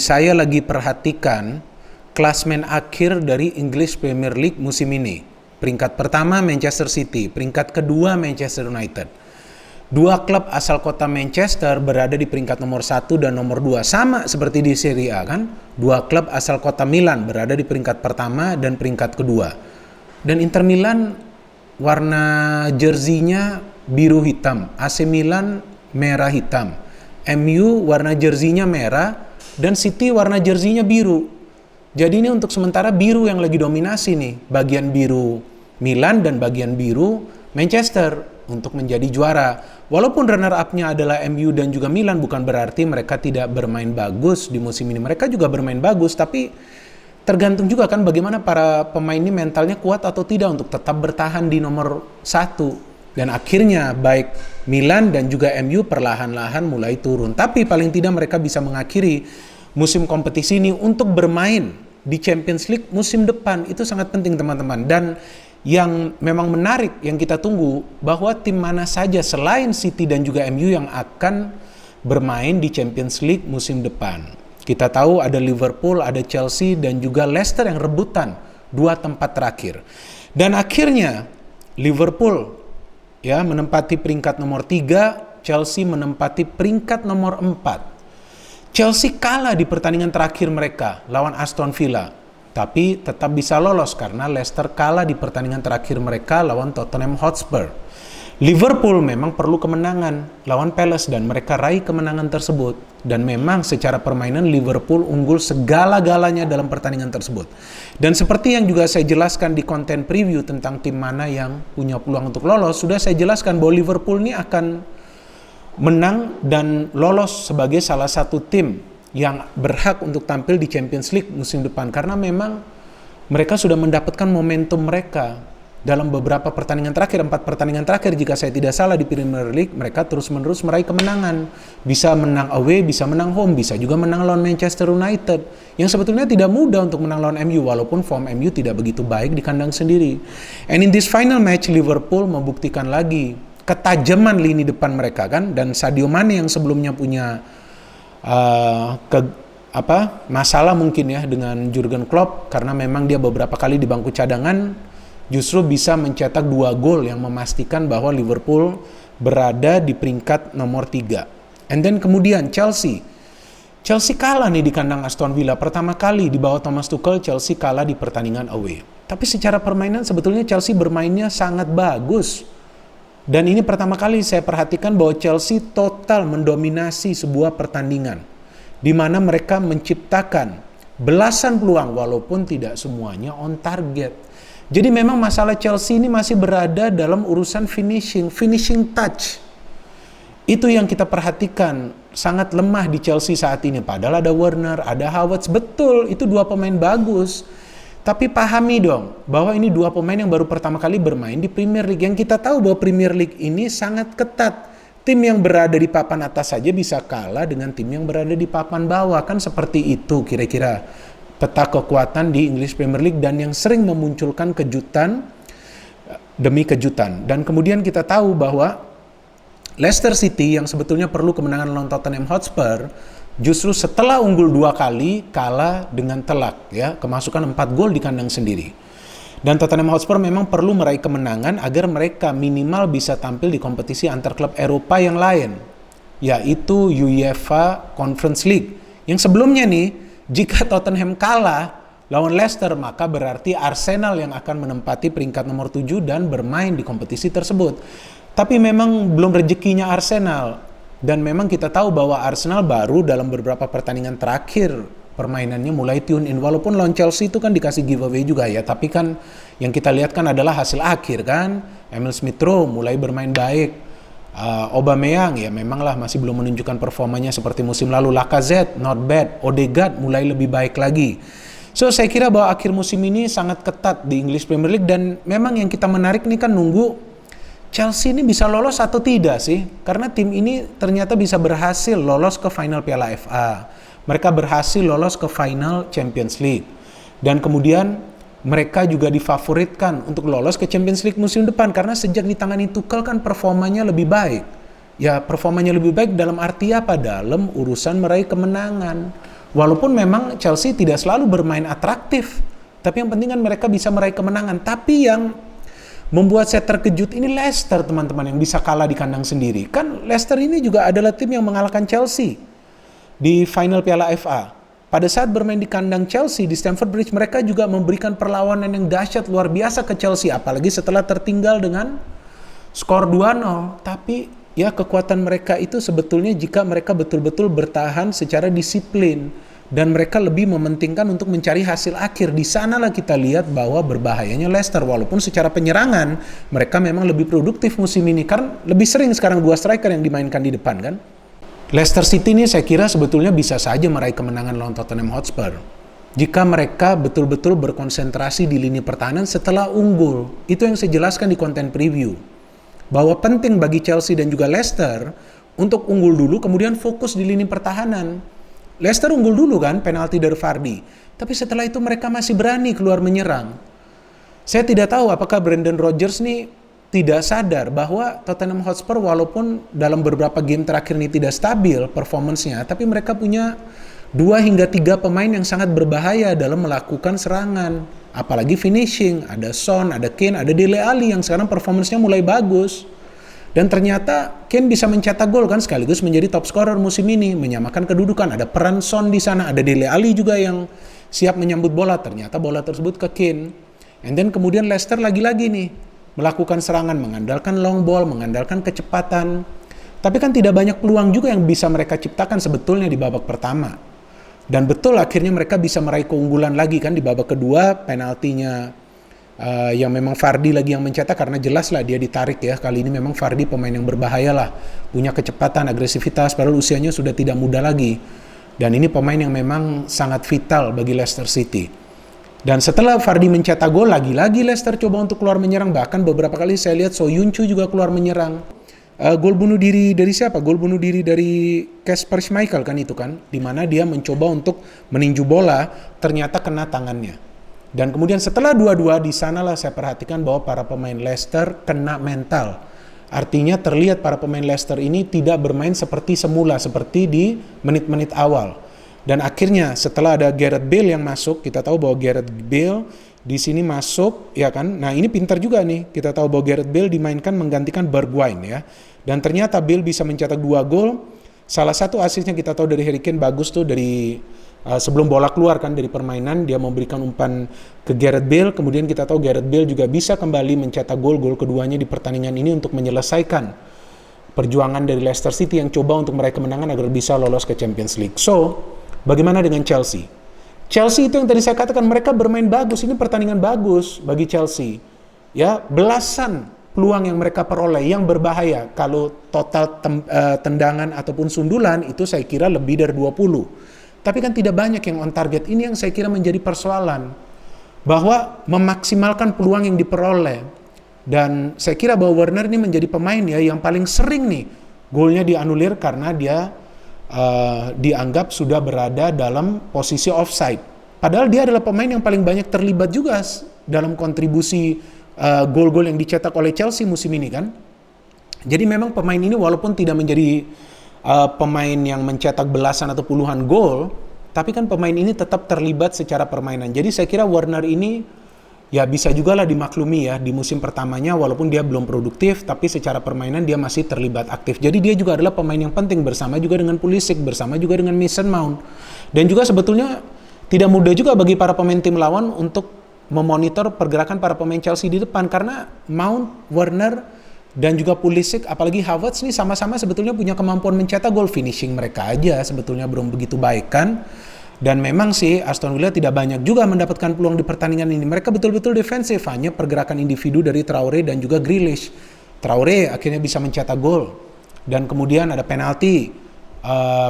saya lagi perhatikan klasmen akhir dari English Premier League musim ini. Peringkat pertama Manchester City, peringkat kedua Manchester United. Dua klub asal kota Manchester berada di peringkat nomor 1 dan nomor 2. Sama seperti di Serie A kan. Dua klub asal kota Milan berada di peringkat pertama dan peringkat kedua. Dan Inter Milan warna jersinya biru hitam. AC Milan merah hitam. MU warna jersinya merah dan City warna jersinya biru. Jadi ini untuk sementara biru yang lagi dominasi nih. Bagian biru Milan dan bagian biru Manchester untuk menjadi juara. Walaupun runner up-nya adalah MU dan juga Milan, bukan berarti mereka tidak bermain bagus di musim ini. Mereka juga bermain bagus, tapi tergantung juga kan bagaimana para pemain ini mentalnya kuat atau tidak untuk tetap bertahan di nomor 1. Dan akhirnya baik Milan dan juga MU perlahan-lahan mulai turun. Tapi paling tidak mereka bisa mengakhiri musim kompetisi ini untuk bermain di Champions League musim depan. Itu sangat penting teman-teman. Dan yang memang menarik yang kita tunggu bahwa tim mana saja selain City dan juga MU yang akan bermain di Champions League musim depan. Kita tahu ada Liverpool, ada Chelsea dan juga Leicester yang rebutan 2 tempat terakhir. Dan akhirnya Liverpool ya menempati peringkat nomor 3, Chelsea menempati peringkat nomor 4. Chelsea kalah di pertandingan terakhir mereka lawan Aston Villa. Tapi tetap bisa lolos karena Leicester kalah di pertandingan terakhir mereka lawan Tottenham Hotspur. Liverpool memang perlu kemenangan lawan Palace dan mereka raih kemenangan tersebut. Dan memang secara permainan Liverpool unggul segala-galanya dalam pertandingan tersebut. Dan seperti yang juga saya jelaskan di konten preview tentang tim mana yang punya peluang untuk lolos, sudah saya jelaskan bahwa Liverpool ini akan menang dan lolos sebagai salah satu tim yang berhak untuk tampil di Champions League musim depan. Karena memang mereka sudah mendapatkan momentum mereka dalam beberapa pertandingan terakhir, 4 pertandingan terakhir jika saya tidak salah di Premier League, mereka terus-menerus meraih kemenangan. Bisa menang away, bisa menang home, bisa juga menang lawan Manchester United. Yang sebetulnya tidak mudah untuk menang lawan MU, walaupun form MU tidak begitu baik di kandang sendiri. And in this final match, Liverpool membuktikan lagi ketajaman lini depan mereka kan. Dan Sadio Mane yang sebelumnya punya masalah mungkin ya dengan Jurgen Klopp karena memang dia beberapa kali di bangku cadangan justru bisa mencetak 2 gol yang memastikan bahwa Liverpool berada di peringkat nomor 3. And then kemudian Chelsea kalah nih di kandang Aston Villa. Pertama kali di bawah Thomas Tuchel Chelsea kalah di pertandingan away. Tapi secara permainan sebetulnya Chelsea bermainnya sangat bagus. Dan ini pertama kali saya perhatikan bahwa Chelsea total mendominasi sebuah pertandingan di mana mereka menciptakan belasan peluang walaupun tidak semuanya on target. Jadi memang masalah Chelsea ini masih berada dalam urusan finishing touch. Itu yang kita perhatikan sangat lemah di Chelsea saat ini. Padahal ada Werner, ada Havertz, betul itu 2 pemain bagus. Tapi pahami dong bahwa ini 2 pemain yang baru pertama kali bermain di Premier League. Yang kita tahu bahwa Premier League ini sangat ketat. Tim yang berada di papan atas saja bisa kalah dengan tim yang berada di papan bawah. Kan seperti itu kira-kira peta kekuatan di English Premier League dan yang sering memunculkan kejutan demi kejutan. Dan kemudian kita tahu bahwa Leicester City yang sebetulnya perlu kemenangan lawan Tottenham Hotspur justru setelah unggul 2 kali kalah dengan telak ya, kemasukan 4 gol di kandang sendiri. Dan Tottenham Hotspur memang perlu meraih kemenangan agar mereka minimal bisa tampil di kompetisi antar klub Eropa yang lain, yaitu UEFA Conference League. Yang sebelumnya nih, jika Tottenham kalah lawan Leicester, maka berarti Arsenal yang akan menempati peringkat nomor 7 dan bermain di kompetisi tersebut. Tapi memang belum rezekinya Arsenal. Dan memang kita tahu bahwa Arsenal baru dalam beberapa pertandingan terakhir permainannya mulai tune in. Walaupun lawan Chelsea itu kan dikasih giveaway juga ya. Tapi kan yang kita lihat kan adalah hasil akhir kan. Emil Smith-Rowe mulai bermain baik. Aubameyang ya memanglah masih belum menunjukkan performanya seperti musim lalu. Lacazette not bad. Odegaard mulai lebih baik lagi. So saya kira bahwa akhir musim ini sangat ketat di English Premier League. Dan memang yang kita menarik nih kan nunggu Chelsea ini bisa lolos atau tidak sih? Karena tim ini ternyata bisa berhasil lolos ke final Piala FA. Mereka berhasil lolos ke final Champions League. Dan kemudian mereka juga difavoritkan untuk lolos ke Champions League musim depan. Karena sejak ditangani Tuchel kan performanya lebih baik. Ya performanya lebih baik dalam arti apa? Dalam urusan meraih kemenangan. Walaupun memang Chelsea tidak selalu bermain atraktif, tapi yang penting kan mereka bisa meraih kemenangan. Tapi yang membuat saya terkejut ini Leicester, teman-teman, yang bisa kalah di kandang sendiri. Kan Leicester ini juga adalah tim yang mengalahkan Chelsea di final Piala FA. Pada saat bermain di kandang Chelsea di Stamford Bridge, mereka juga memberikan perlawanan yang dahsyat luar biasa ke Chelsea, apalagi setelah tertinggal dengan skor 2-0. Tapi ya kekuatan mereka itu sebetulnya jika mereka betul-betul bertahan secara disiplin dan mereka lebih mementingkan untuk mencari hasil akhir. Di sanalah kita lihat bahwa berbahayanya Leicester, walaupun secara penyerangan mereka memang lebih produktif musim ini karena lebih sering sekarang 2 striker yang dimainkan di depan kan. Leicester City ini saya kira sebetulnya bisa saja meraih kemenangan lawan Tottenham Hotspur jika mereka betul-betul berkonsentrasi di lini pertahanan setelah unggul. Itu yang saya jelaskan di konten preview, bahwa penting bagi Chelsea dan juga Leicester untuk unggul dulu kemudian fokus di lini pertahanan. Leicester unggul dulu kan, penalti dari Vardy, tapi setelah itu mereka masih berani keluar menyerang. Saya tidak tahu apakah Brendan Rodgers nih tidak sadar bahwa Tottenham Hotspur walaupun dalam beberapa game terakhir ini tidak stabil performance-nya, tapi mereka punya 2 hingga 3 pemain yang sangat berbahaya dalam melakukan serangan, apalagi finishing. Ada Son, ada Kane, ada Dele Alli yang sekarang performance-nya mulai bagus. Dan ternyata Kane bisa mencetak gol kan, sekaligus menjadi top scorer musim ini, menyamakan kedudukan. Ada peran Son di sana, ada Dele Alli juga yang siap menyambut bola. Ternyata bola tersebut ke Kane. And then kemudian Leicester lagi-lagi nih melakukan serangan, mengandalkan long ball, mengandalkan kecepatan. Tapi kan tidak banyak peluang juga yang bisa mereka ciptakan sebetulnya di babak pertama. Dan betul akhirnya mereka bisa meraih keunggulan lagi kan di babak kedua, penaltinya yang memang Vardy lagi yang mencetak karena jelas lah dia ditarik ya. Kali ini memang Vardy pemain yang berbahaya lah, punya kecepatan, agresivitas, padahal usianya sudah tidak muda lagi. Dan ini pemain yang memang sangat vital bagi Leicester City. Dan setelah Vardy mencetak gol, lagi-lagi Leicester coba untuk keluar menyerang. Bahkan beberapa kali saya lihat Soyuncu juga keluar menyerang. Gol bunuh diri dari siapa? Gol bunuh diri dari Kasper Schmeichel kan itu kan, di mana dia mencoba untuk meninju bola, ternyata kena tangannya. Dan kemudian setelah 2-2, di sanalah saya perhatikan bahwa para pemain Leicester kena mental. Artinya terlihat para pemain Leicester ini tidak bermain seperti semula, seperti di menit-menit awal. Dan akhirnya setelah ada Gareth Bale yang masuk, kita tahu bahwa Gareth Bale di sini masuk, ya kan? Nah ini pintar juga nih, kita tahu bahwa Gareth Bale dimainkan menggantikan Bergwijn ya. Dan ternyata Bale bisa mencetak 2 gol. Salah satu asisnya kita tahu dari Harry Kane bagus tuh dari sebelum bola keluar kan dari permainan, dia memberikan umpan ke Gareth Bale. Kemudian kita tahu Gareth Bale juga bisa kembali mencetak gol keduanya di pertandingan ini untuk menyelesaikan perjuangan dari Leicester City yang coba untuk meraih kemenangan agar bisa lolos ke Champions League. So, bagaimana dengan Chelsea? Chelsea itu yang tadi saya katakan mereka bermain bagus. Ini pertandingan bagus bagi Chelsea. Ya, belasan peluang yang mereka peroleh yang berbahaya. Kalau total tendangan ataupun sundulan itu saya kira lebih dari 20. Tapi kan tidak banyak yang on target. Ini yang saya kira menjadi persoalan. Bahwa memaksimalkan peluang yang diperoleh. Dan saya kira bahwa Werner ini menjadi pemain ya yang paling sering nih golnya dianulir karena dia dianggap sudah berada dalam posisi offside. Padahal dia adalah pemain yang paling banyak terlibat juga dalam kontribusi gol-gol yang dicetak oleh Chelsea musim ini kan. Jadi memang pemain ini walaupun tidak menjadi pemain yang mencetak belasan atau puluhan gol, tapi kan pemain ini tetap terlibat secara permainan. Jadi saya kira Werner ini ya bisa juga lah dimaklumi ya di musim pertamanya walaupun dia belum produktif tapi secara permainan dia masih terlibat aktif. Jadi dia juga adalah pemain yang penting bersama juga dengan Pulisic, bersama juga dengan Mason Mount. Dan juga sebetulnya tidak mudah juga bagi para pemain tim lawan untuk memonitor pergerakan para pemain Chelsea di depan karena Mount, Werner dan juga Pulisic apalagi Havertz nih sama-sama sebetulnya punya kemampuan mencetak gol. Finishing mereka aja sebetulnya belum begitu baik kan. Dan memang sih Aston Villa tidak banyak juga mendapatkan peluang di pertandingan ini. Mereka betul-betul defensif, hanya pergerakan individu dari Traore dan juga Grealish. Traore akhirnya bisa mencetak gol. Dan kemudian ada penalti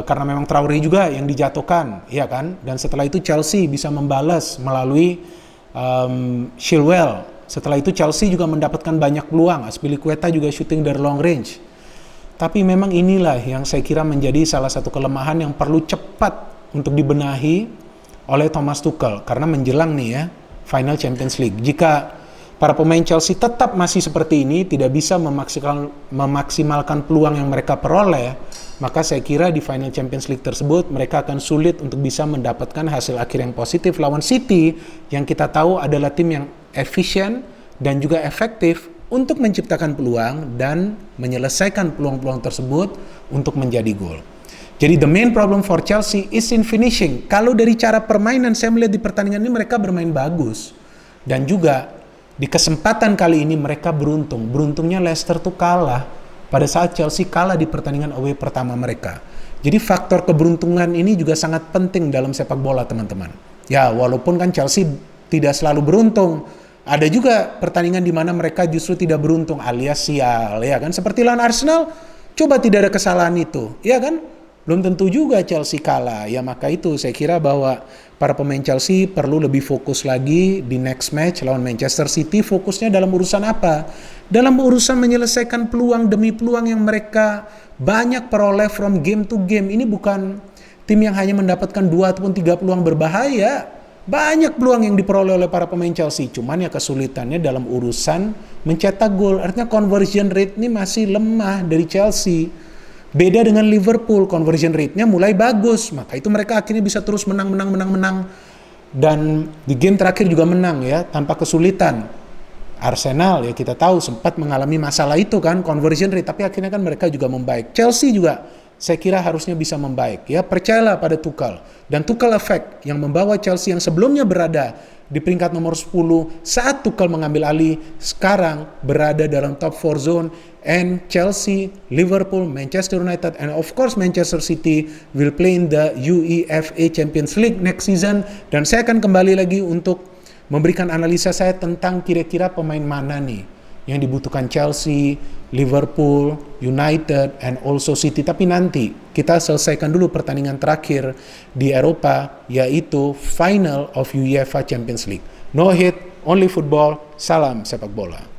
karena memang Traore juga yang dijatuhkan, ya kan? Dan setelah itu Chelsea bisa membalas melalui Chilwell. Setelah itu Chelsea juga mendapatkan banyak peluang. Azpilicueta juga shooting dari long range. Tapi memang inilah yang saya kira menjadi salah satu kelemahan yang perlu cepat untuk dibenahi oleh Thomas Tuchel karena menjelang nih ya final Champions League. Jika para pemain Chelsea tetap masih seperti ini, tidak bisa memaksimalkan peluang yang mereka peroleh, maka saya kira di final Champions League tersebut mereka akan sulit untuk bisa mendapatkan hasil akhir yang positif lawan City yang kita tahu adalah tim yang efisien dan juga efektif untuk menciptakan peluang dan menyelesaikan peluang-peluang tersebut untuk menjadi gol. Jadi the main problem for Chelsea is in finishing. Kalau dari cara permainan saya melihat di pertandingan ini mereka bermain bagus. Dan juga di kesempatan kali ini mereka beruntung. Beruntungnya Leicester tuh kalah pada saat Chelsea kalah di pertandingan away pertama mereka. Jadi faktor keberuntungan ini juga sangat penting dalam sepak bola teman-teman. Ya walaupun kan Chelsea tidak selalu beruntung. Ada juga pertandingan di mana mereka justru tidak beruntung alias sial ya kan. Seperti lawan Arsenal coba tidak ada kesalahan itu ya kan. Belum tentu juga Chelsea kalah. Ya maka itu saya kira bahwa para pemain Chelsea perlu lebih fokus lagi di next match lawan Manchester City. Fokusnya dalam urusan apa? Dalam urusan menyelesaikan peluang demi peluang yang mereka banyak peroleh from game to game. Ini bukan tim yang hanya mendapatkan 2 ataupun 3 peluang berbahaya. Banyak peluang yang diperoleh oleh para pemain Chelsea. Cuman ya kesulitannya dalam urusan mencetak gol. Artinya conversion rate ini masih lemah dari Chelsea. Beda dengan Liverpool, conversion rate-nya mulai bagus. Maka itu mereka akhirnya bisa terus menang. Dan di game terakhir juga menang ya, tanpa kesulitan. Arsenal ya kita tahu sempat mengalami masalah itu kan, conversion rate. Tapi akhirnya kan mereka juga membaik. Chelsea juga saya kira harusnya bisa membaik. Ya percayalah pada Tuchel. Dan Tuchel effect yang membawa Chelsea yang sebelumnya berada di peringkat nomor 10 saat Tuchel mengambil alih sekarang berada dalam top 4 zone, and Chelsea, Liverpool, Manchester United and of course Manchester City will play in the UEFA Champions League next season. Dan saya akan kembali lagi untuk memberikan analisa saya tentang kira-kira pemain mana nih yang dibutuhkan Chelsea, Liverpool, United, and also City. Tapi nanti kita selesaikan dulu pertandingan terakhir di Eropa, yaitu Final of UEFA Champions League. No hit, only football, salam sepak bola.